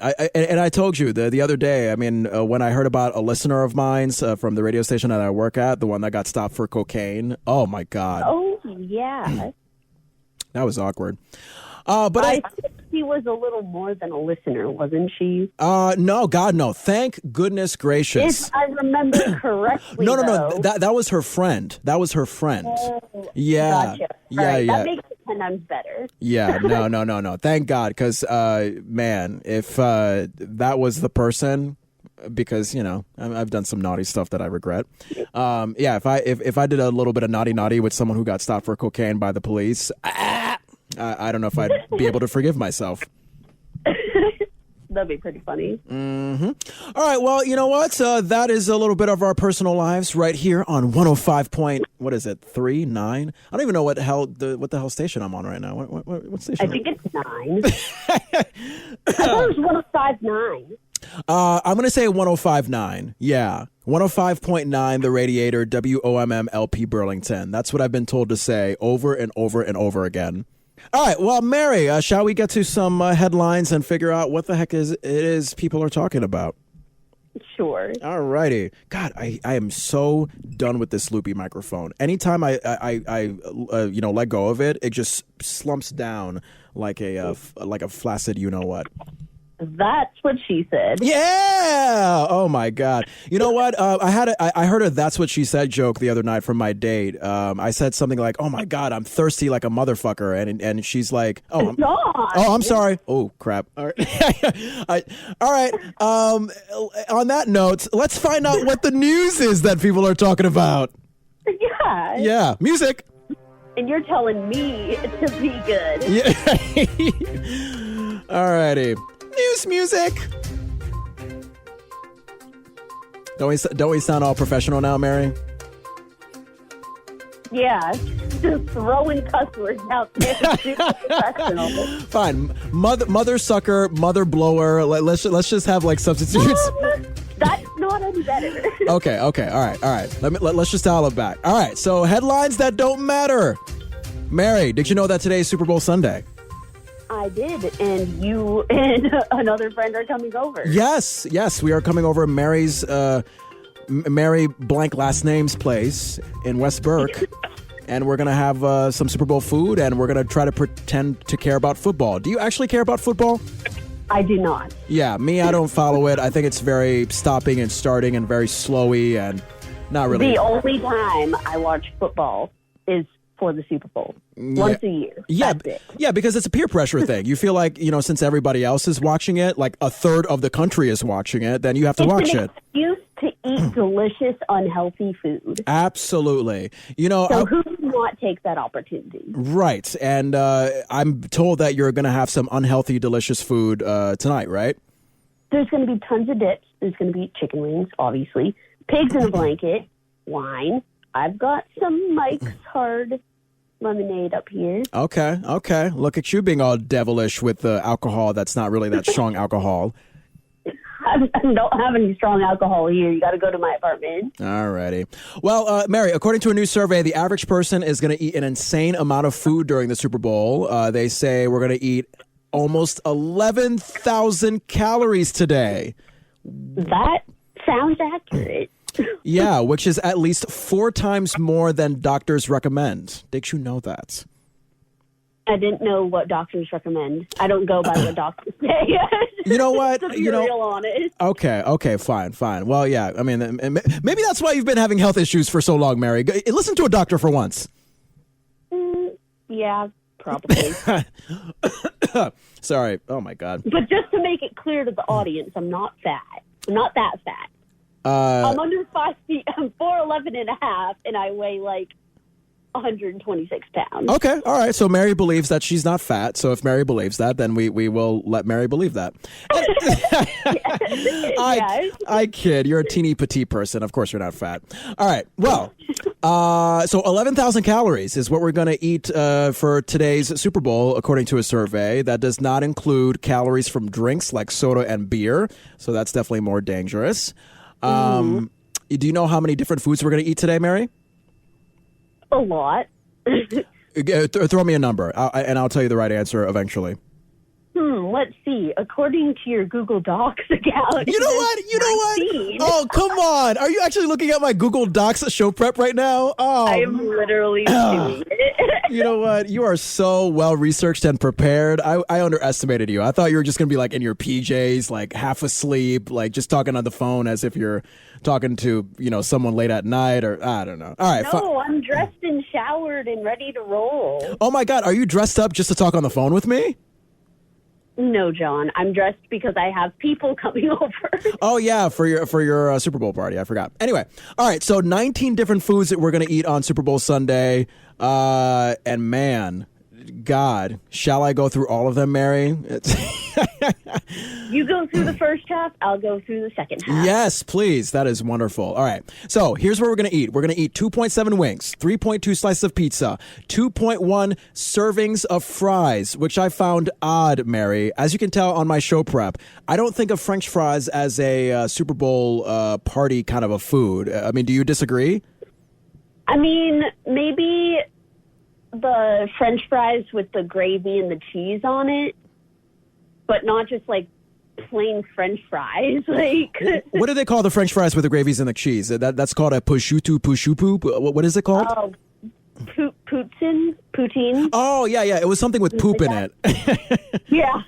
I told you the other day. I mean, when I heard about a listener of mine's from the radio station that I work at, the one that got stopped for cocaine. Oh my God. Oh yeah. That was awkward. But I think she was a little more than a listener, wasn't she? No, God, no. Thank goodness gracious. If I remember correctly. No. That was her friend. That was her friend. Oh, yeah. Gotcha. Yeah, right, yeah. That makes it 10 times better. Yeah, no. Thank God, because man, if that was the person, because I've done some naughty stuff that I regret. Yeah, if I did a little bit of naughty with someone who got stopped for cocaine by the police, I don't know if I'd be able to forgive myself. That'd be pretty funny. Mm-hmm. All right, well, you know what? That is a little bit of our personal lives right here on 105 what is it, 3, 9? I don't even know what the hell station I'm on right now. What station? I think it's 9. I thought it was 105.9. I'm going to say 105.9. Yeah. 105.9, The Radiator, WOMM LP Burlington. That's what I've been told to say over and over and over again. All right. Well, Mary, shall we get to some headlines and figure out what the heck it is people are talking about? Sure. All righty. God, I am so done with this loopy microphone. Anytime I let go of it, it just slumps down like a flaccid you-know-what. That's what she said. Yeah. Oh my God. You know what? I heard a "That's What She Said" joke the other night from my date. I said something like, "Oh my God, I'm thirsty like a motherfucker," and she's like, I'm sorry. Oh crap. All right. All right. On that note, let's find out what the news is that people are talking about. Yeah. Yeah. Music. And you're telling me to be good. Yeah. All righty. News music. Don't we sound all professional now, Mary? Yeah, just throwing cuss words out there. Super professional. Fine, mother sucker, mother blower. Let's just have like substitutes. That's not any better. Okay. All right. Let's just dial it back. All right. So headlines that don't matter. Mary, did you know that today is Super Bowl Sunday? I did, and you and another friend are coming over. Yes, we are coming over Mary's Mary blank last name's place in West Burke. And we're going to have some Super Bowl food, and we're going to try to pretend to care about football. Do you actually care about football? I do not. Yeah, me, I don't follow it. I think it's very stopping and starting and very slowy and not really. The only time I watch football is for the Super Bowl. Once a year. Yeah, That's it. yeah, because it's a peer pressure thing. You feel like, since everybody else is watching it, like a third of the country is watching it, then you have to watch it. Excuse to eat delicious, unhealthy food. Absolutely. So who would not take that opportunity? Right. And I'm told that you're going to have some unhealthy, delicious food tonight, right? There's going to be tons of dips. There's going to be chicken wings, obviously. Pigs in a blanket. Wine. I've got some Mike's Hard lemonade up here. Okay. Look at you being all devilish with the alcohol that's not really that strong alcohol. I don't have any strong alcohol here. You got to go to my apartment. Alrighty. Well, Mary, according to a new survey, the average person is going to eat an insane amount of food during the Super Bowl. They say we're going to eat almost 11,000 calories today. That sounds accurate. Yeah, which is at least 4 times more than doctors recommend. Did you know that? I didn't know what doctors recommend. I don't go by what doctors say. You know what? To be real honest. Okay, fine. Well, yeah, I mean, maybe that's why you've been having health issues for so long, Mary. Listen to a doctor for once. Yeah, probably. Sorry. Oh, my God. But just to make it clear to the audience, I'm not fat. I'm not that fat. I'm under 5 feet. I'm 4'11" and a half, and I weigh like 126 pounds. Okay, all right. So Mary believes that she's not fat. So if Mary believes that, then we will let Mary believe that. I kid. You're a teeny petite person. Of course you're not fat. All right. Well, so 11,000 calories is what we're going to eat for today's Super Bowl, according to a survey. That does not include calories from drinks like soda and beer. So that's definitely more dangerous. Do you know how many different foods we're going to eat today, Mary? A lot. Throw me a number, and I'll tell you the right answer eventually. Let's see. According to your Google Docs account. You know what? Oh, come on. Are you actually looking at my Google Docs show prep right now? Oh, I am literally doing it. You know what? You are so well researched and prepared. I underestimated you. I thought you were just going to be like in your PJs, like half asleep, like just talking on the phone as if you're talking to, someone late at night, or I don't know. All right. No, I'm dressed and showered and ready to roll. Oh my God. Are you dressed up just to talk on the phone with me? No, John. I'm dressed because I have people coming over. Oh, yeah, for your Super Bowl party. I forgot. Anyway, all right, so 19 different foods that we're going to eat on Super Bowl Sunday. And man, God, shall I go through all of them, Mary? You go through the first half, I'll go through the second half. Yes, please. That is wonderful. All right. So here's what we're going to eat. We're going to eat 2.7 wings, 3.2 slices of pizza, 2.1 servings of fries, which I found odd, Mary. As you can tell on my show prep, I don't think of French fries as a Super Bowl party kind of a food. I mean, do you disagree? I mean, maybe the French fries with the gravy and the cheese on it, but not just like plain French fries. Like, what do they call the French fries with the gravies and the cheese? That's called a prosciutto. What is it called? Oh, poutine. Oh, yeah. It was something with poop in it. Yeah.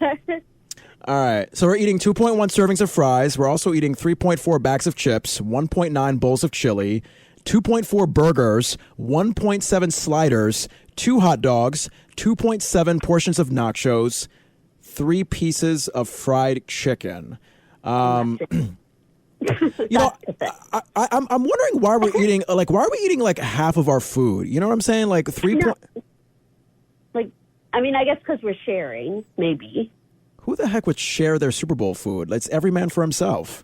All right. So we're eating 2.1 servings of fries. We're also eating 3.4 bags of chips, 1.9 bowls of chili, 2.4 burgers, 1.7 sliders, 2 hot dogs, 2.7 portions of nachos, 3 pieces of fried chicken. I'm wondering why we're eating like half of our food. You know what I'm saying? Like 3. I guess because we're sharing, maybe. Who the heck would share their Super Bowl food? It's every man for himself.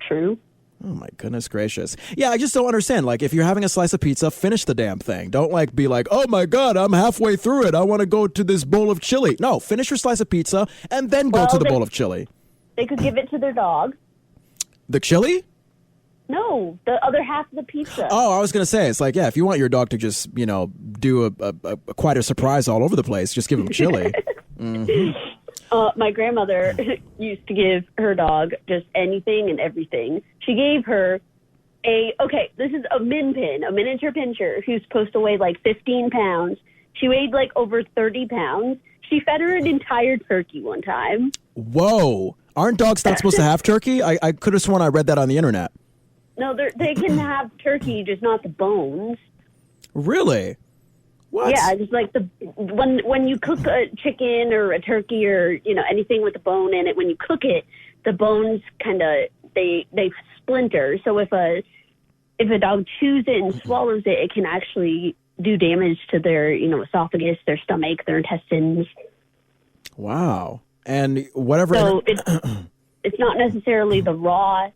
True. Oh, my goodness gracious. Yeah, I just don't understand. Like, if you're having a slice of pizza, finish the damn thing. Don't, be like, oh, my God, I'm halfway through it. I want to go to this bowl of chili. No, finish your slice of pizza and then go to the bowl of chili. They could give it to their dog. The chili? No, the other half of the pizza. Oh, I was going to say, it's like, yeah, if you want your dog to just, do a quite a surprise all over the place, just give him chili. My grandmother used to give her dog just anything and everything. She gave her this is a min pin, a miniature pinscher, who's supposed to weigh like 15 pounds. She weighed like over 30 pounds. She fed her an entire turkey one time. Whoa. Aren't dogs not supposed to have turkey? I could have sworn I read that on the internet. No, they can have turkey, just not the bones. Really? What? Yeah, just like when you cook a chicken or a turkey or anything with a bone in it, when you cook it, the bones kind of they splinter. So if a dog chews it and swallows it, it can actually do damage to their esophagus, their stomach, their intestines. Wow. And whatever. So it's not necessarily the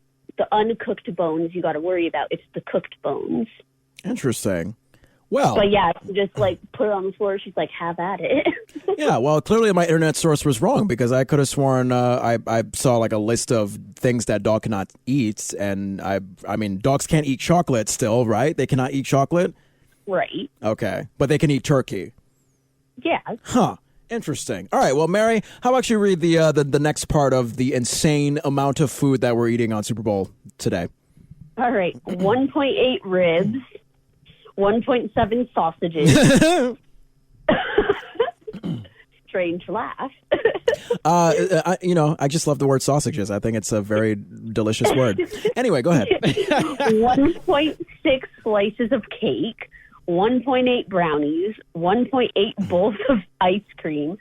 uncooked bones you got to worry about. It's the cooked bones. Interesting. Well, but yeah, just like put it on the floor. She's like, have at it. Yeah, well, clearly my internet source was wrong because I could have sworn I saw like a list of things that dog cannot eat, and I mean dogs can't eat chocolate still, right? They cannot eat chocolate. Right. Okay, but they can eat turkey. Yeah. Huh. Interesting. All right. Well, Mary, how about you read the next part of the insane amount of food that we're eating on Super Bowl today? All right. 1.8 ribs, 1.7 sausages. Strange laugh. I just love the word sausages. I think it's a very delicious word. Anyway, go ahead. 1.6 slices of cake, 1.8 brownies, 1.8 bowls of ice cream,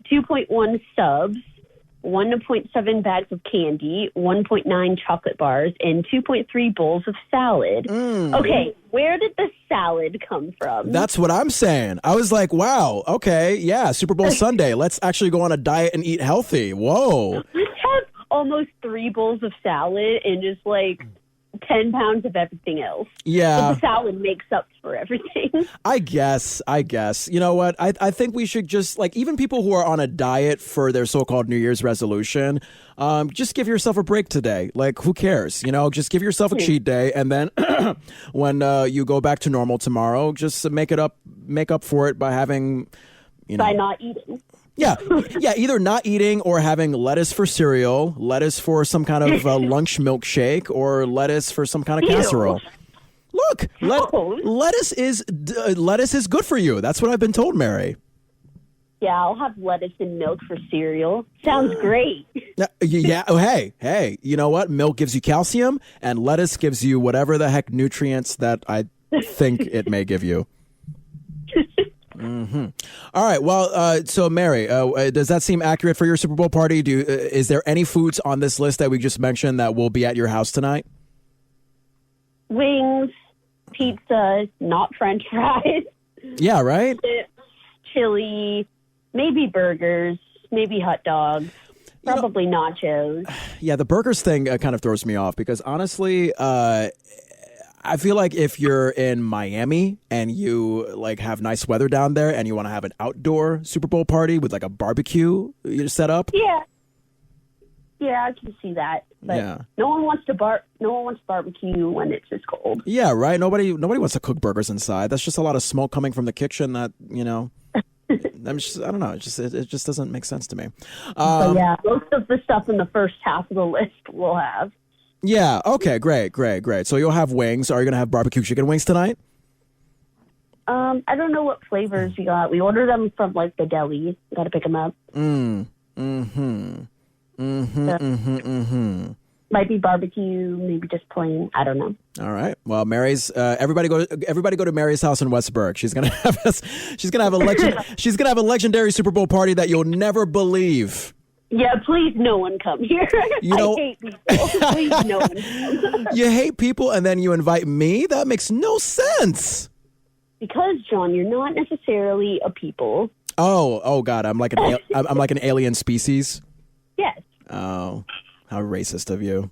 2.1 subs, 1.7 bags of candy, 1.9 chocolate bars, and 2.3 bowls of salad. Okay, where did the salad come from? That's what I'm saying. I was like, wow, okay, yeah, Super Bowl Sunday. Let's actually go on a diet and eat healthy. Whoa. Let's have almost 3 bowls of salad and just like 10 pounds of everything else. Yeah. But the salad makes up for everything. I guess. You know what? I think we should just, like, even people who are on a diet for their so-called New Year's resolution, just give yourself a break today. Like, who cares? Just give yourself a cheat day, and then when you go back to normal tomorrow, just make up for it by having, By not eating. Yeah, either not eating or having lettuce for cereal, lettuce for some kind of lunch milkshake, or lettuce for some kind of casserole. Look, lettuce is good for you. That's what I've been told, Mary. Yeah, I'll have lettuce and milk for cereal. Sounds great. Yeah. Oh, hey. You know what? Milk gives you calcium, and lettuce gives you whatever the heck nutrients that I think it may give you. Mm-hmm. All right. Well, so Mary, does that seem accurate for your Super Bowl party? Is there any foods on this list that we just mentioned that will be at your house tonight? Wings, pizza, not French fries. Yeah, right? Chips, chili, maybe burgers, maybe hot dogs, probably nachos. Yeah, the burgers thing kind of throws me off because honestly, I feel like if you're in Miami and you like have nice weather down there and you want to have an outdoor Super Bowl party with like a barbecue set up. Yeah, I can see that. But no one wants barbecue when it's this cold. Yeah, right. Nobody wants to cook burgers inside. That's just a lot of smoke coming from the kitchen that, I don't know. It just doesn't make sense to me. So most of the stuff in the first half of the list we'll have. Yeah. Okay. Great. So you'll have wings. Are you going to have barbecue chicken wings tonight? I don't know what flavors you got. We ordered them from like the deli. Got to pick them up. Might be barbecue, maybe just plain. I don't know. All right. Well, Mary's. Everybody go to Mary's house in Westburg. She's gonna have a legendary Super Bowl party that you'll never believe. Yeah, please, no one come here. I hate people. Please, no one come. You hate people, and then you invite me? That makes no sense. Because, John, you're not necessarily a people. Oh, God! I'm like an alien species. Yes. Oh, how racist of you.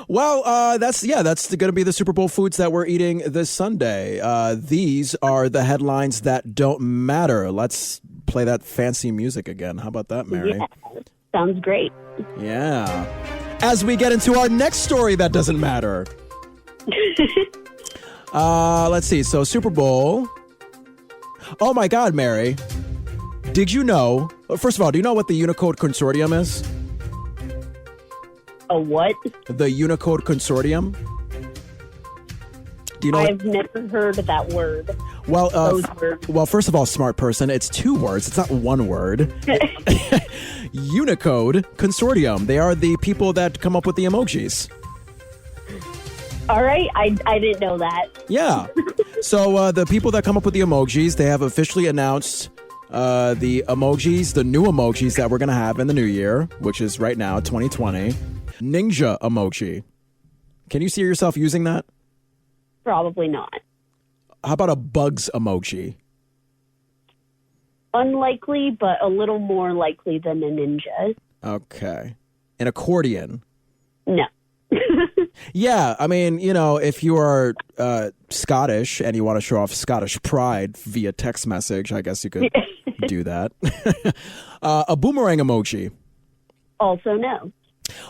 Well, that's going to be the Super Bowl foods that we're eating this Sunday. These are the headlines that don't matter. Let's play that fancy music again. How about that, Mary? Yeah, sounds great. Yeah. as we get into our next story that doesn't matter. Let's see. So Super Bowl. Oh my God, Mary. Did you know? First of all, do you know what the Unicode Consortium is? A what? The Unicode Consortium. Do you know? I've never heard of that word. Well, Those words. well, first of all, smart person, it's 2 words. It's not 1 word. Unicode Consortium. They are the people that come up with the emojis. All right, I didn't know that. Yeah. So the people that come up with the emojis, they have officially announced the emojis, the new emojis that we're going to have in the new year, which is right now, 2020. Ninja emoji. Can you see yourself using that? Probably not. How about a bugs emoji? Unlikely, but a little more likely than a ninja. Okay. An accordion. No. Yeah, I mean, you know, if you are Scottish and you want to show off Scottish pride via text message, I guess you could do that. A boomerang emoji. Also no.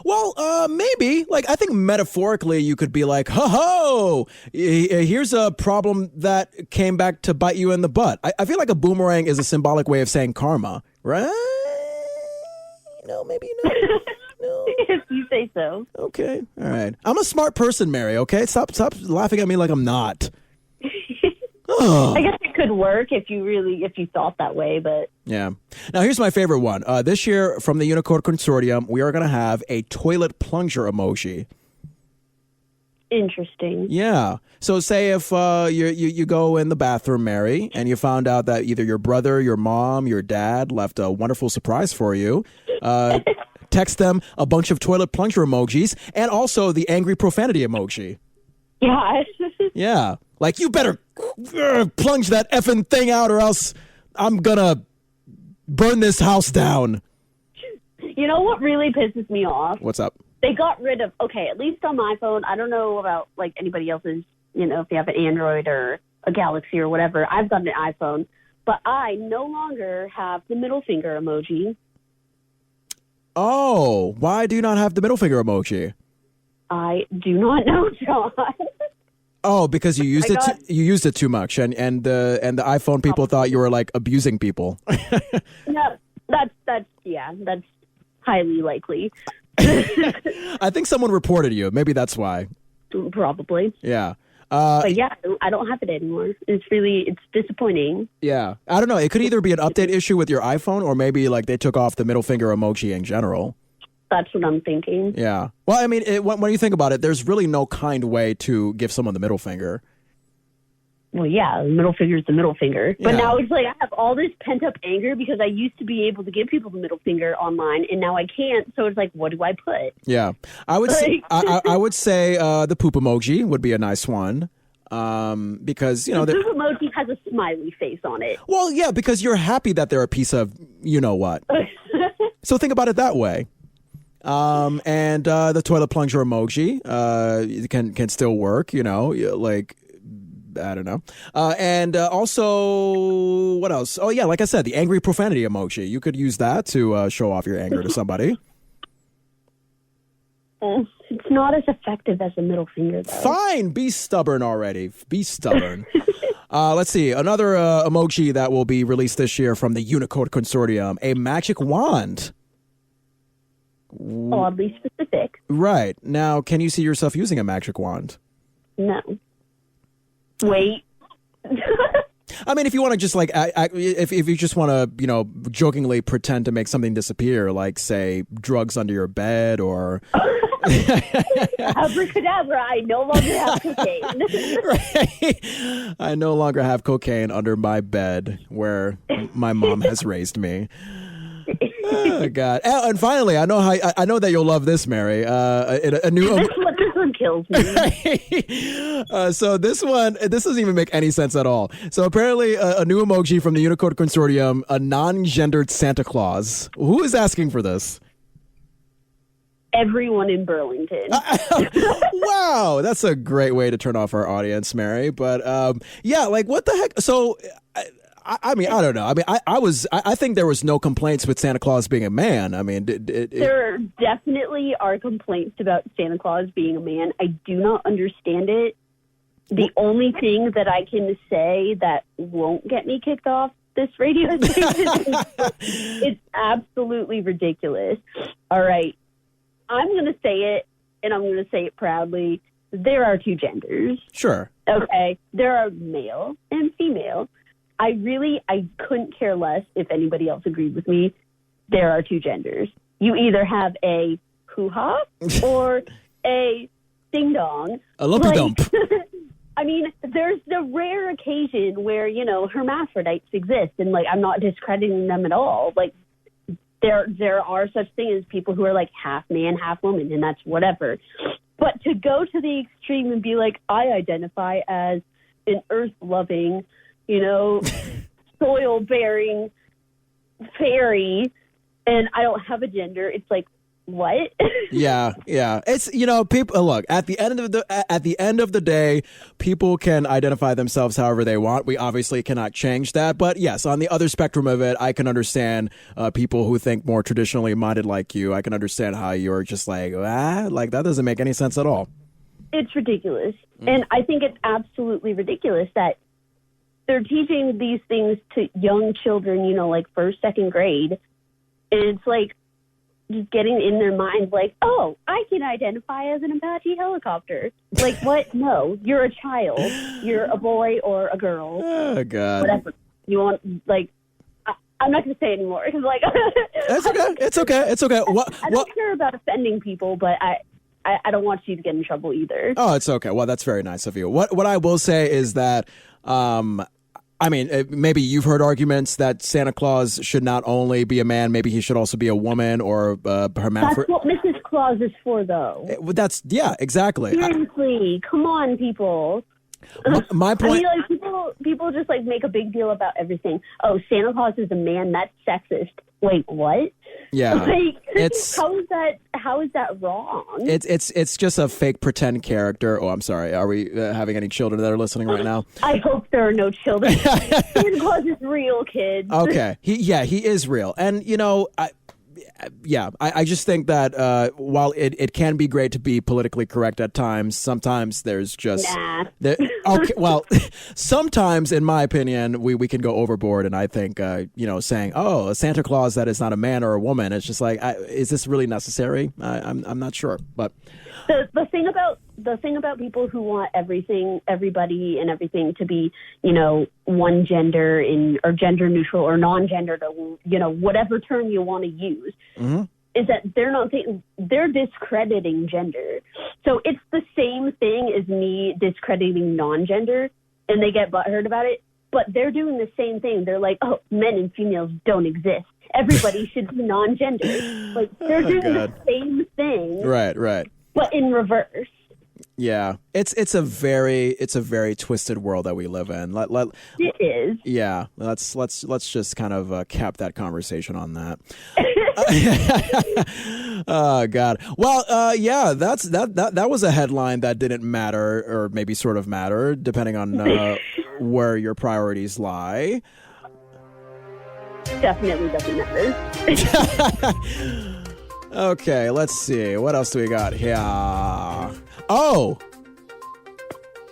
Well, maybe. Like, I think metaphorically you could be like, ho-ho, here's a problem that came back to bite you in the butt. I feel like a boomerang is a symbolic way of saying karma, right? No, maybe not. No. If you say so. Okay, all right. I'm a smart person, Mary, okay? Stop laughing at me like I'm not. I guess it could work if you thought that way, but Yeah. Now, here's my favorite one. This year, from the Unicode Consortium, we are going to have a toilet plunger emoji. interesting. Yeah. So say if you go in the bathroom, Mary, and you found out that either your brother, your mom, your dad left a wonderful surprise for you, text them a bunch of toilet plunger emojis and also the angry profanity emoji. Yeah. Yeah. Like, you better plunge that effing thing out or else I'm going to burn this house down. You know what really pisses me off? What's up? They got rid of, okay, at least on my phone, I don't know about like anybody else's, you know, if you have an Android or a Galaxy or whatever. I've got an iPhone, but I no longer have the middle finger emoji. Oh, why do you not have the middle finger emoji? I do not know, John. Oh, because you used you used it too much, and the iPhone people thought you were like abusing people. No, that's highly likely. I think someone reported you. Maybe that's why. Probably. Yeah. But yeah, I don't have it anymore. It's disappointing. Yeah. I don't know. It could either be an update issue with your iPhone or maybe like they took off the middle finger emoji in general. That's what I'm thinking. Yeah. Well, I mean, when you think about it, there's really no kind way to give someone the middle finger. Well, yeah, the middle finger is the middle finger. But Yeah. now it's like I have all this pent-up anger because I used to be able to give people the middle finger online, and now I can't. So it's like, what do I put? Yeah. I would say, I would say the poop emoji would be a nice one. Because, you know, The poop emoji has a smiley face on it. well, yeah, because you're happy that they're a piece of you know what. So think about it that way. And the toilet plunger emoji can still work, you know, like, I don't know. And also, what else? Oh, yeah, like I said, the angry profanity emoji. You could use that to show off your anger to somebody. It's not as effective as the middle finger, though. Fine, be stubborn already. Be stubborn. Let's see. Another emoji that will be released this year from the Unicode Consortium, a magic wand. Oddly specific. Right. Now, can you see yourself using a magic wand? No. Wait. I mean, if you want to just like, if you just want to, you know, jokingly pretend to make something disappear, like say drugs under your bed or. Abracadabra, I no longer have cocaine. Right. I no longer have cocaine under my bed where my mom has raised me. Oh God! And finally, I know that you'll love this, Mary. A new. This one kills me. So this doesn't even make any sense at all. So apparently, a new emoji from the Unicode Consortium, a non-gendered Santa Claus. Who is asking for this? Everyone in Burlington. Wow, that's a great way to turn off our audience, Mary. But yeah, like what the heck? So I mean, I don't know. I mean, I think there was no complaints with Santa Claus being a man. I mean, there definitely are complaints about Santa Claus being a man. I do not understand it. The only thing that I can say that won't get me kicked off this radio station is it's absolutely ridiculous. All right. I'm going to say it, and I'm going to say it proudly. There are two genders. Sure. Okay. There are male and female. I couldn't care less if anybody else agreed with me. There are two genders. You either have a hoo-ha or a ding-dong. A lumpy dump. I mean, there's the rare occasion where, hermaphrodites exist, and, like, I'm not discrediting them at all. Like, there are such things as people who are, like, half man, half woman, and that's whatever. But to go to the extreme and be like, I identify as an earth-loving, soil-bearing fairy, and I don't have a gender, it's like, what? Yeah. It's people look at the end of the day, people can identify themselves however they want. We obviously cannot change that, but yes, on the other spectrum of it, I can understand people who think more traditionally minded like you. I can understand how you're just like that doesn't make any sense at all. It's ridiculous, and I think it's absolutely ridiculous that they're teaching these things to young children. Like first, second grade, and it's like, just getting in their minds like, oh, I can identify as an Apache helicopter. Like, what? No, you're a child. You're a boy or a girl. Oh, God. Whatever. You want, like, I'm not going to say anymore. Because, like, It's okay. I don't care about offending people, but I don't want you to get in trouble either. Oh, it's okay. Well, that's very nice of you. What I will say is that, I mean, maybe you've heard arguments that Santa Claus should not only be a man, maybe he should also be a woman or hermaphrodite. That's what Mrs. Claus is for, though. Yeah, exactly. Seriously, come on, people. My point. I mean, like, people just like make a big deal about everything. Oh, Santa Claus is a man. That's sexist. Wait, what? Yeah, like, it's how is that wrong? It's just a fake pretend character. Oh, I'm sorry. Are we having any children that are listening right now? I hope there are no children. Santa Claus is real, kids. Okay, he is real, and I just think that while it can be great to be politically correct at times, sometimes there's just okay. Well, sometimes, in my opinion, we can go overboard, and I think saying, "Oh, a Santa Claus that is not a man or a woman," it's just like, is this really necessary? I'm not sure, but the thing about people who want everybody and everything to be, one gender or gender neutral or non-gender, whatever term you want to use, is that they're discrediting gender. So it's the same thing as me discrediting non-gender, and they get butthurt about it, but they're doing the same thing. They're like, oh, men and females don't exist. Everybody should be non-gender. Like, they're doing the same thing. Right. But in reverse. Yeah, it's a very twisted world that we live in. It is. Yeah, let's just kind of cap that conversation on that. Oh God. Well, yeah, that was a headline that didn't matter, or maybe sort of matter, depending on where your priorities lie. Definitely doesn't matter. Okay, let's see. What else do we got here? Oh!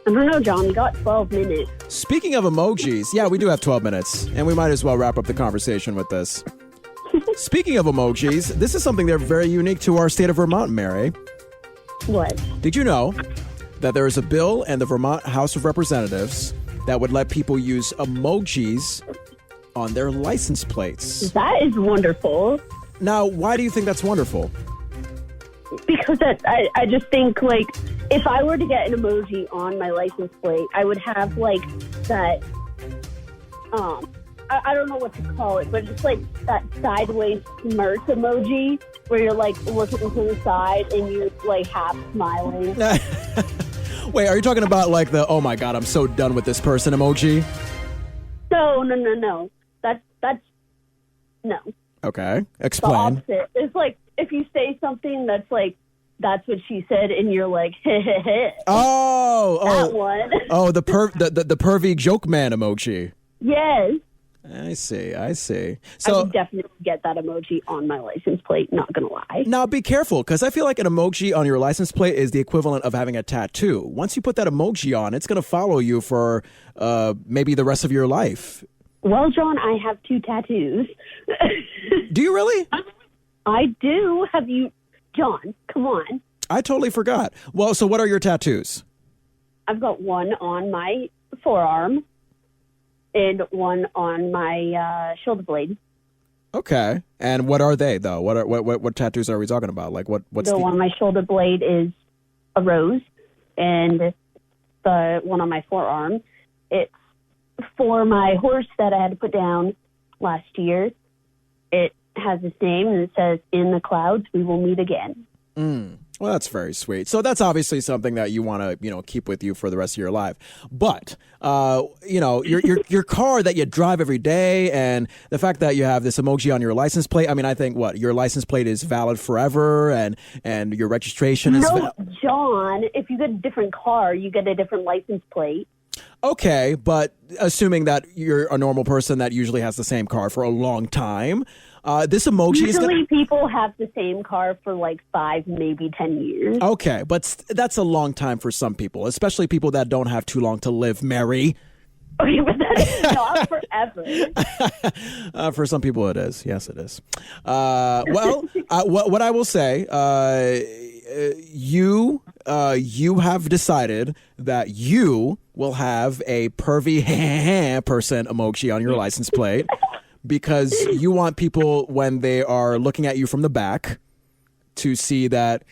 I don't know, John. We got 12 minutes. Speaking of emojis, yeah, we do have 12 minutes, and we might as well wrap up the conversation with this. Speaking of emojis, this is something that's very unique to our state of Vermont, Mary. What? Did you know that there is a bill in the Vermont House of Representatives that would let people use emojis on their license plates? That is wonderful. Now, why do you think that's wonderful? Because I just think, like, if I were to get an emoji on my license plate, I would have, like, that, I don't know what to call it, but it's like that sideways smirk emoji where you're, like, looking to the side and you're, like, half smiling. Wait, are you talking about, like, the, oh, my God, I'm so done with this person emoji? No. That's, no. Okay, explain. The opposite. It's like if you say something that's like, that's what she said, and you're like, oh, that one. Oh, the pervy joke man emoji. Yes. I see. I I So would definitely get that emoji on my license plate, not going to lie. now be careful, because I feel like an emoji on your license plate is the equivalent of having a tattoo. Once you put that emoji on, it's going to follow you for maybe the rest of your life. Well, John, I have 2 tattoos. Do you really? I do. Have you... John, come on. I totally forgot. Well, so what are your tattoos? I've got one on my forearm and one on my shoulder blade. Okay. And what are they, though? What tattoos are we talking about? Like, what's The one on my shoulder blade is a rose, and the one on my forearm, it's for my horse that I had to put down last year. It has his name, and it says, "In the clouds, we will meet again." Well, that's very sweet. So that's obviously something that you want to, keep with you for the rest of your life. But, your car that you drive every day, and the fact that you have this emoji on your license plate. I mean, I think your license plate is valid forever, and your registration is. No, John, if you get a different car, you get a different license plate. Okay, but assuming that you're a normal person that usually has the same car for a long time, this emoji is Usually people have the same car for like 5, maybe 10 years. Okay, but that's a long time for some people, especially people that don't have too long to live, Mary. Okay, but that is not forever. For some people, it is. Yes, it is. What I will say, you have decided that you will have a pervy person emoji on your license plate because you want people, when they are looking at you from the back, to see that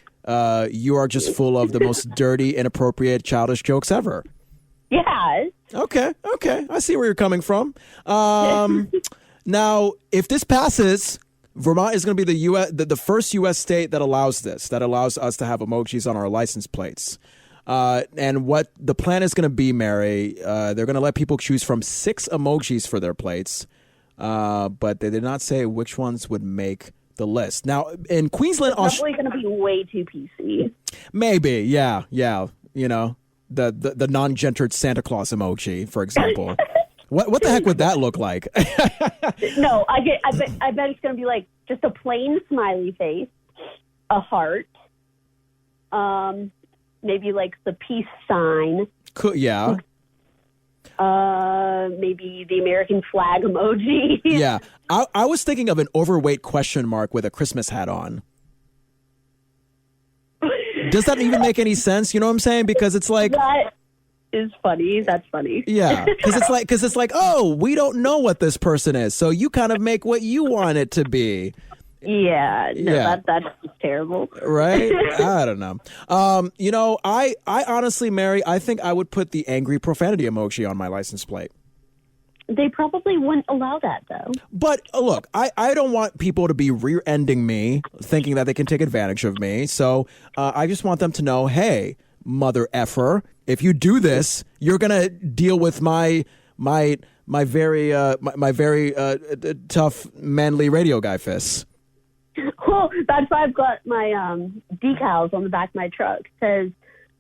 you are just full of the most dirty, inappropriate, childish jokes ever. Yes. Okay. I see where you're coming from. Now, if this passes, Vermont is going to be the first U.S. state that allows this, that allows us to have emojis on our license plates. And what the plan is going to be, Mary, they're going to let people choose from 6 emojis for their plates, but they did not say which ones would make the list. Now, in Queensland... It's probably going to be way too PC. Maybe, yeah. The non-gendered Santa Claus emoji, for example. What the heck would that look like? No, I bet it's going to be like just a plain smiley face, a heart, maybe like the peace sign. Cool, yeah. Maybe the American flag emoji. Yeah. I was thinking of an overweight question mark with a Christmas hat on. Does that even make any sense? You know what I'm saying? Because it's like... That is funny. That's funny. Yeah. Because it's like, oh, we don't know what this person is. So you kind of make what you want it to be. Yeah. No, Yeah. that's terrible. Right? I don't know. I honestly, Mary, I think I would put the angry profanity emoji on my license plate. They probably wouldn't allow that, though. But look, I don't want people to be rear-ending me, thinking that they can take advantage of me. So I just want them to know, hey, mother effer, if you do this, you're gonna deal with my very tough manly radio guy fists. Well, that's why I've got my decals on the back of my truck. It says,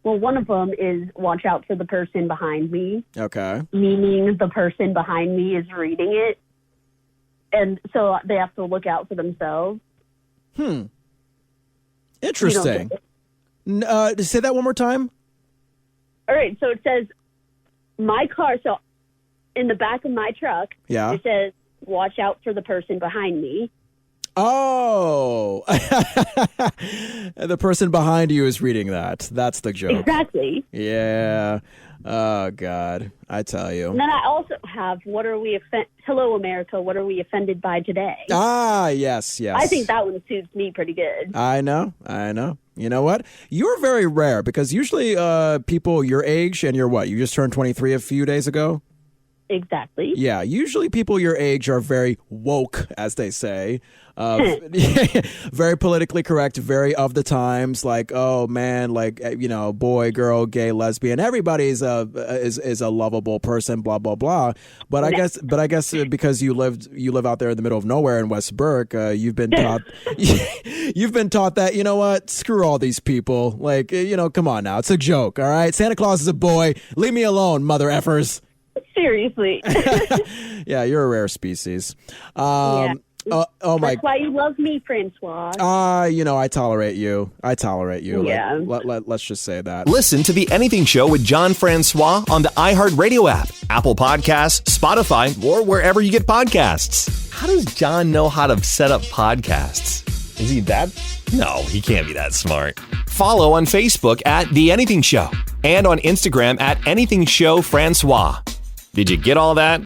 well, one of them is watch out for the person behind me. Okay. Meaning the person behind me is reading it. And so they have to look out for themselves. Interesting. Say that one more time. All right. So it says my car. So in the back of my truck, Yeah. it says watch out for the person behind me. Oh, the person behind you is reading that. That's the joke. Exactly. Yeah. Oh, God. I tell you. And then I also have, Hello, America, what are we offended by today? Ah, yes. I think that one suits me pretty good. I know. You know what? You're very rare because usually people your age and you're what? You just turned 23 a few days ago? Exactly. Yeah, usually people your age are very woke, as they say. Very politically correct, very of the times. Like, oh man, like boy, girl, gay, lesbian. Everybody's is a lovable person. Blah blah blah. But I guess because you live out there in the middle of nowhere in West Burke, you've been taught that you know what, screw all these people. Like come on now, it's a joke. All right, Santa Claus is a boy. Leave me alone, mother effers. Seriously. Yeah, you're a rare species. Yeah. Oh my! That's why you love me, Francois. I tolerate you. Yeah. Let's just say that. Listen to The Anything Show with John Francois on the iHeartRadio app, Apple Podcasts, Spotify, or wherever you get podcasts. How does John know how to set up podcasts? Is he that? No, he can't be that smart. Follow on Facebook at The Anything Show and on Instagram at Anything Show Francois. Did you get all that?